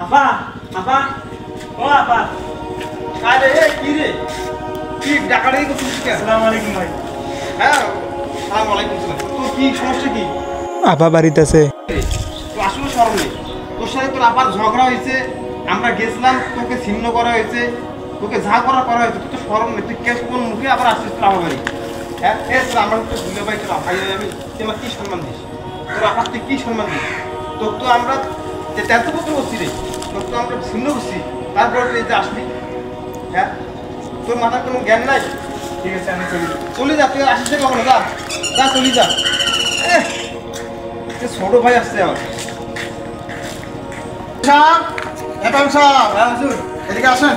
আপা আপা ও আপা আরে কি রে কি ডাকাডাকি করছিস কি? আসসালামু আলাইকুম ভাই। হ্যাঁ আসসালামু আলাইকুম সালাম। তোর কি সমস্যা কি? আপা বাড়িতে আছে। তো আসলে শরম নেই, তোর সাথে তোর আবার ঝগড়া হয়েছে, আমরা গেছিলাম তোকে ছিন্ন করা হয়েছে, তোকে যা করা হয়েছে, তুই তো শরম নেই, তুই কেস কোন মুখে আবার আসছিস তোর আমার বাড়ি? হ্যাঁ আমরা তো ভুলে ভাই তোর ভাই আমি, তুই আমার কি সম্মান দিস? তোর আপার তুই কি সম্মান দিস? তোর তো আমরা তেলতে পত্র করছি রে, তোর তো আমরা ছিন্ন করছি, তারপরে তুই এই যে আসবি। হ্যাঁ তোর মাথার কোনো জ্ঞান নাই? ঠিক আছে আমি চলি। চলে যা, তুই আসিস না কখনো, যা যা চলে যা। ছোট ভাই আসছে আমার। এদিকে আসেন।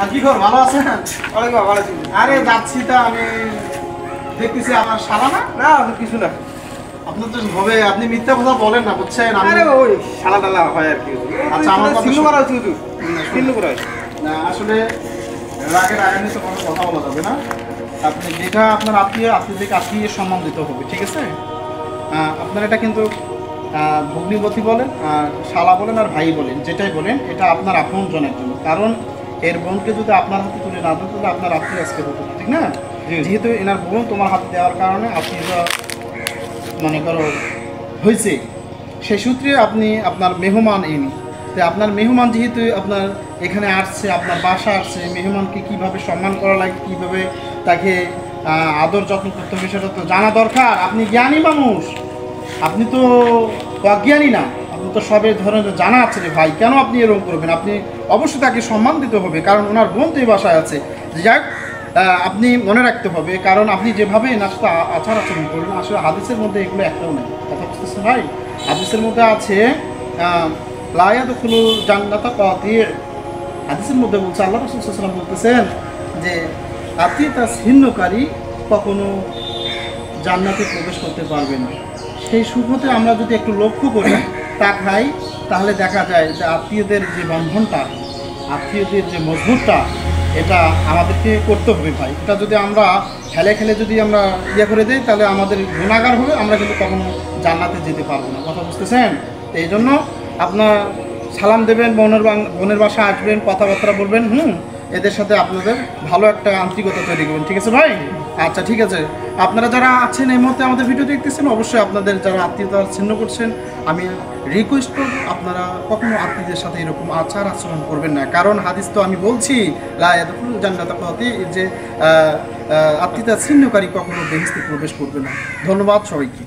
আর কি খবর, ভালো আছেন? ওয়ালাইকুম ভালো আছি। আরে যাচ্ছি, তা আমি দেখতেছি আমার শালা না না কিছু না। আপনার তো হবে, আপনি মিথ্যা কথা বলেন না, বুঝছেন? আরে ওই শালা টালা হয় আর কি। আচ্ছা আমার সিল্লু করা হচ্ছে, তুই সিল্লু করা হচ্ছে না। আসলে রাগের আগামী তো কোনো কথা বলা যাবে না। আপনি যেটা আপনার আত্মীয়দেরকে আত্মীয় সম্মান দিতে হবে, ঠিক আছে? আপনার এটা কিন্তু ভগ্নিপতি বলেন, আর শালা বলেন, আর ভাই বলেন, যেটাই বলেন, এটা আপনার আপন জনের জন্য। কারণ এর বোনকে যদি আপনার হাতে তুলে না দেন তাহলে আপনার আত্মীয় আজকে হতো না, ঠিক না? যেহেতু এনার বোন তোমার হাতে দেওয়ার কারণে আত্মীয়রা মনে করো হয়েছে, সেই সূত্রে আপনি আপনার মেহমান এনে, তো আপনার মেহমান যেহেতু আপনার এখানে আসছে, আপনার বাসা আসছে, মেহমানকে কীভাবে সম্মান করা লাগে, কীভাবে তাকে আদর যত্ন করতে হবে সেটা তো জানা দরকার। আপনি জ্ঞানী মানুষ, আপনি তো অজ্ঞানী না, আপনি তো সবের ধরনের জানা আছে রে ভাই। কেন আপনি এরকম করবেন? আপনি অবশ্যই তাকে সম্মান দিতে হবে, কারণ ওনার বোন তো এই বাসায় আছে। যাক, আপনি মনে রাখতে হবে, কারণ আপনি যেভাবে এনার সাথে আচার আচরণ করবেন, আসলে হাদিসের মধ্যে এগুলো একটাও নেই। কথা বুঝতেছেন ভাই? হাদিসের মধ্যে আছে লা ইয়াদখুলুল জান্নাতা কাতির। হাদিসের মধ্যে বলছে, আল্লাহ রাসূল সাল্লাল্লাহু আলাইহি ওয়াসাল্লাম বলতেছেন যে আত্মীয়তা ছিন্নকারী কখনো জান্নাতে প্রবেশ করতে পারবে না। সেই সুখতে আমরা যদি একটু লক্ষ্য করি, তাকাই, তাহলে দেখা যায় যে আত্মীয়দের যে বন্ধনটা, আত্মীয়দের যে মজবুতটা, এটা আমাদেরকে করতে হবে ভাই। এটা যদি আমরা খেলে যদি আমরা করে দিই, তাহলে আমাদের গুণাগার হবে, আমরা কিন্তু কখনো জান্নাতে যেতে পারবো না। কথা বুঝতেছেন? তো এই জন্য আপনার সালাম দেবেন, বোনের বাসায় আসবেন, কথাবার্তা বলবেন, এদের সাথে আপনাদের ভালো একটা আন্তরিকতা তৈরি করবেন, ঠিক আছে ভাই? আচ্ছা ঠিক আছে। আপনারা যারা আছেন এই মুহূর্তে আমাদের ভিডিও দেখতেছেন, অবশ্যই আপনাদের যারা আত্মীয়তা ছিন্ন করছেন, আমি রিকোয়েস্ট করব আপনারা কখনো আত্মীয়দের সাথে এরকম আচার আচরণ করবেন না। কারণ হাদিস তো আমি বলছি, লা ইয়াদখুলুল জান্নাতা কাতি, যে আত্মীয়তা ছিন্নকারী কখনো বেহেশতে প্রবেশ করবে না। ধন্যবাদ সবাইকে।